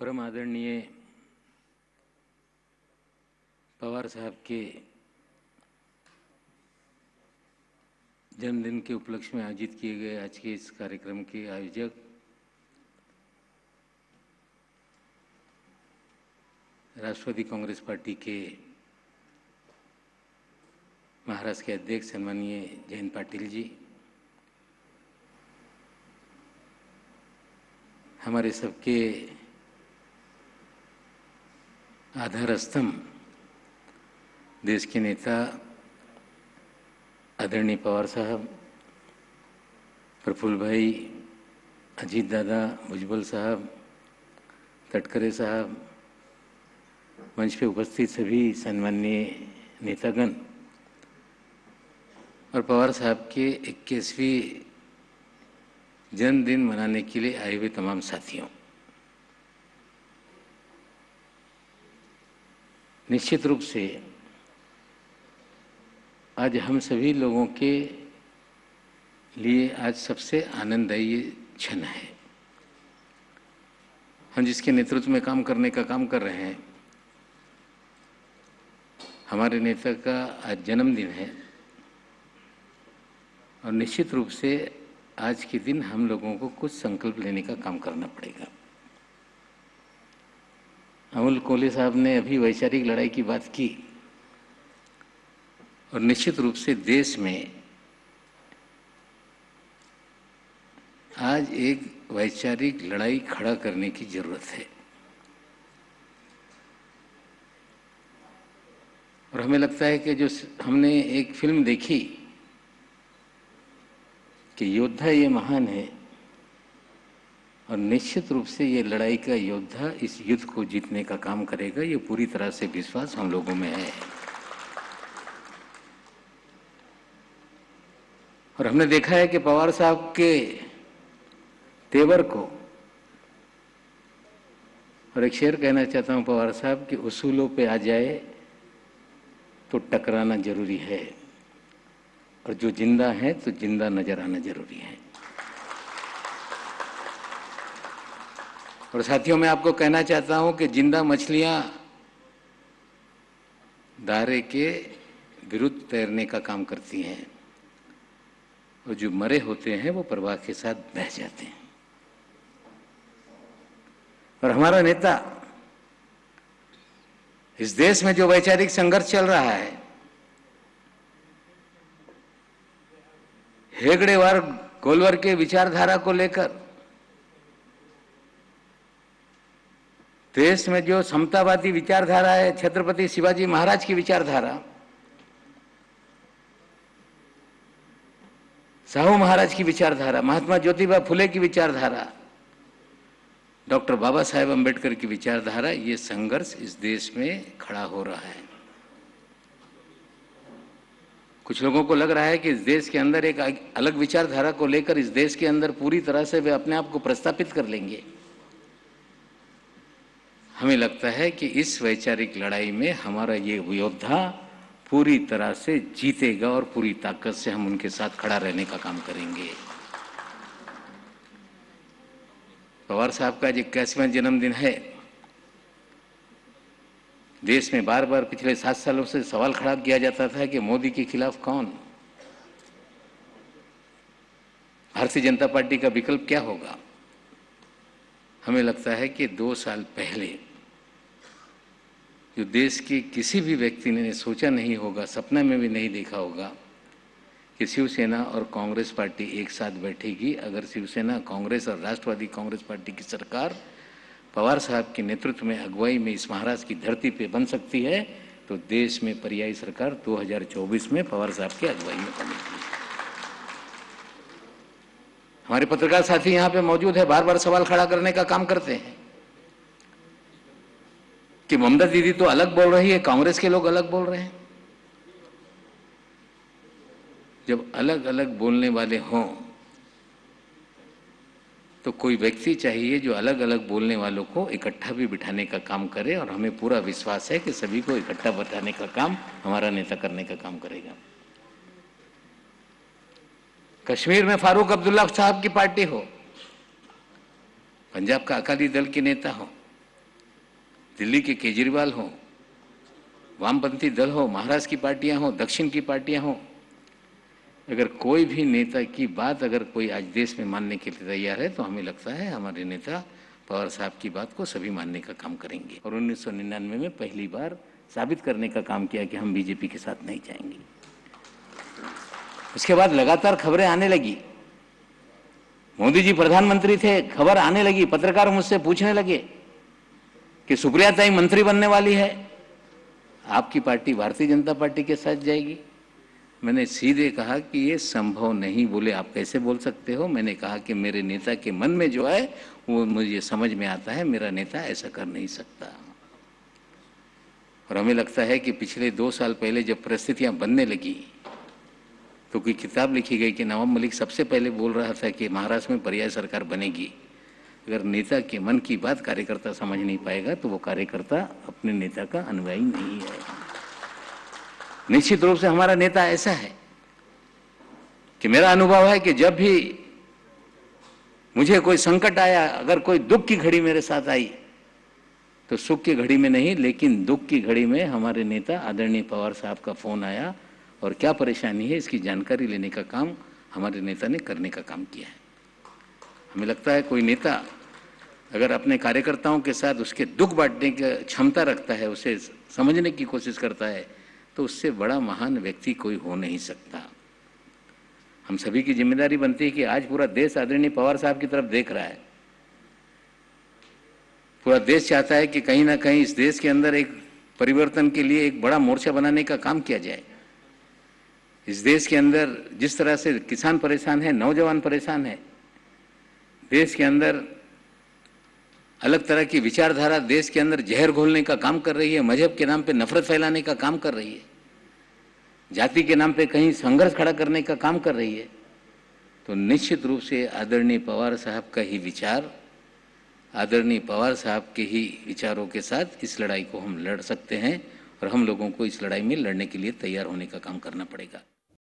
परम आदरणीय पवार साहब के जन्मदिन के उपलक्ष्य में आयोजित किए गए आज के इस कार्यक्रम के आयोजक राष्ट्रवादी कांग्रेस पार्टी के महाराष्ट्र के अध्यक्ष सम्माननीय जयंत पाटिल जी, हमारे सबके आधार स्तंभ देश के नेता आदरणीय पवार साहब, प्रफुल्ल भाई, अजीत दादा, भुजबल साहब, तटकरे साहब, मंच पे उपस्थित सभी सम्माननीय नेतागण और पवार साहब के 21वीं जन्मदिन मनाने के लिए आए हुए तमाम साथियों, निश्चित रूप से आज हम सभी लोगों के लिए आज सबसे आनंददायी क्षण है। हम जिसके नेतृत्व में काम करने का काम कर रहे हैं, हमारे नेता का आज जन्मदिन है और निश्चित रूप से आज के दिन हम लोगों को कुछ संकल्प लेने का काम करना पड़ेगा। अमोल कोल्हे साहब ने अभी वैचारिक लड़ाई की बात की और निश्चित रूप से देश में आज एक वैचारिक लड़ाई खड़ा करने की जरूरत है और हमें लगता है कि जो हमने एक फिल्म देखी कि योद्धा ये महान है और निश्चित रूप से ये लड़ाई का योद्धा इस युद्ध को जीतने का काम करेगा, ये पूरी तरह से विश्वास हम लोगों में है। और हमने देखा है कि पवार साहब के तेवर को, और एक शेर कहना चाहता हूं पवार साहब कि उसूलों पे आ जाए तो टकराना जरूरी है और जो जिंदा है तो जिंदा नजर आना जरूरी है। और साथियों, मैं आपको कहना चाहता हूं कि जिंदा मछलियां धारे के विरुद्ध तैरने का काम करती हैं और जो मरे होते हैं वो प्रवाह के साथ बह जाते हैं। और हमारा नेता इस देश में जो वैचारिक संघर्ष चल रहा है, हेगड़ेवार गोलवर के विचारधारा को लेकर देश में जो समतावादी विचारधारा है, छत्रपति शिवाजी महाराज की विचारधारा, साहू महाराज की विचारधारा, महात्मा ज्योतिबा फुले की विचारधारा, डॉक्टर बाबा साहेब अम्बेडकर की विचारधारा, ये संघर्ष इस देश में खड़ा हो रहा है। कुछ लोगों को लग रहा है कि इस देश के अंदर एक अलग विचारधारा को लेकर इस देश के अंदर पूरी तरह से वे अपने आप को प्रस्थापित कर लेंगे। हमें लगता है कि इस वैचारिक लड़ाई में हमारा ये योद्धा पूरी तरह से जीतेगा और पूरी ताकत से हम उनके साथ खड़ा रहने का काम करेंगे। पवार साहब का आज 81वां जन्मदिन है। देश में बार बार पिछले 7 सालों से सवाल खड़ा किया जाता था कि मोदी के खिलाफ कौन, भारतीय जनता पार्टी का विकल्प क्या होगा। हमें लगता है कि 2 साल पहले जो देश के किसी भी व्यक्ति ने सोचा नहीं होगा, सपना में भी नहीं देखा होगा कि शिवसेना और कांग्रेस पार्टी एक साथ बैठेगी। अगर शिवसेना, कांग्रेस और राष्ट्रवादी कांग्रेस पार्टी की सरकार पवार साहब के नेतृत्व में, अगुवाई में इस महाराष्ट्र की धरती पे बन सकती है तो देश में पर्यायी सरकार 2024 में पवार साहब की अगुवाई में बनेगी। हमारे पत्रकार साथी यहाँ पे मौजूद है, बार बार सवाल खड़ा करने का काम करते हैं कि ममता दीदी तो अलग बोल रही है, कांग्रेस के लोग अलग बोल रहे हैं। जब अलग अलग बोलने वाले हों तो कोई व्यक्ति चाहिए जो अलग अलग बोलने वालों को इकट्ठा भी बिठाने का काम करे और हमें पूरा विश्वास है कि सभी को इकट्ठा बिठाने का काम हमारा नेता करने का काम करेगा। कश्मीर में फारूक अब्दुल्ला साहब की पार्टी हो, पंजाब का अकाली दल के नेता हो, दिल्ली के केजरीवाल हो, वामपंथी दल हो, महाराष्ट्र की पार्टियां हो, दक्षिण की पार्टियां हो, अगर कोई भी नेता की बात अगर कोई आज देश में मानने के लिए तैयार है तो हमें लगता है हमारे नेता पवार साहब की बात को सभी मानने का काम करेंगे। और 1999 में पहली बार साबित करने का काम किया कि हम बीजेपी के साथ नहीं जाएंगे। उसके बाद लगातार खबरें आने लगी, मोदी जी प्रधानमंत्री थे, खबर आने लगी, पत्रकार मुझसे पूछने लगे कि सुप्रिया ताई मंत्री बनने वाली है, आपकी पार्टी भारतीय जनता पार्टी के साथ जाएगी। मैंने सीधे कहा कि ये संभव नहीं। बोले आप कैसे बोल सकते हो? मैंने कहा कि मेरे नेता के मन में जो है वो मुझे समझ में आता है, मेरा नेता ऐसा कर नहीं सकता। और हमें लगता है कि पिछले 2 साल पहले जब परिस्थितियां बनने लगी तो कोई किताब लिखी गई कि नवाब मलिक सबसे पहले बोल रहा था कि महाराष्ट्र में पर्याय सरकार बनेगी। अगर नेता के मन की बात कार्यकर्ता समझ नहीं पाएगा तो वो कार्यकर्ता अपने नेता का अनुयायी नहीं है। निश्चित रूप से हमारा नेता ऐसा है कि मेरा अनुभव है कि जब भी मुझे कोई संकट आया, अगर कोई दुख की घड़ी मेरे साथ आई तो सुख की घड़ी में नहीं लेकिन दुख की घड़ी में हमारे नेता आदरणीय पवार साहब का फोन आया और क्या परेशानी है इसकी जानकारी लेने का काम हमारे नेता ने करने का काम किया है। हमें लगता है कोई नेता अगर अपने कार्यकर्ताओं के साथ उसके दुख बांटने की क्षमता रखता है, उसे समझने की कोशिश करता है, तो उससे बड़ा महान व्यक्ति कोई हो नहीं सकता। हम सभी की जिम्मेदारी बनती है कि आज पूरा देश आदरणीय पवार साहब की तरफ देख रहा है। पूरा देश चाहता है कि कहीं ना कहीं इस देश के अंदर एक परिवर्तन के लिए एक बड़ा मोर्चा बनाने का काम किया जाए। इस देश के अंदर जिस तरह से किसान परेशान है, नौजवान परेशान है, देश के अंदर अलग तरह की विचारधारा देश के अंदर जहर घोलने का काम कर रही है, मजहब के नाम पे नफरत फैलाने का काम कर रही है, जाति के नाम पे कहीं संघर्ष खड़ा करने का काम कर रही है, तो निश्चित रूप से आदरणीय पवार साहब का ही विचार, आदरणीय पवार साहब के ही विचारों के साथ इस लड़ाई को हम लड़ सकते हैं और हम लोगों को इस लड़ाई में लड़ने के लिए तैयार होने का काम करना पड़ेगा।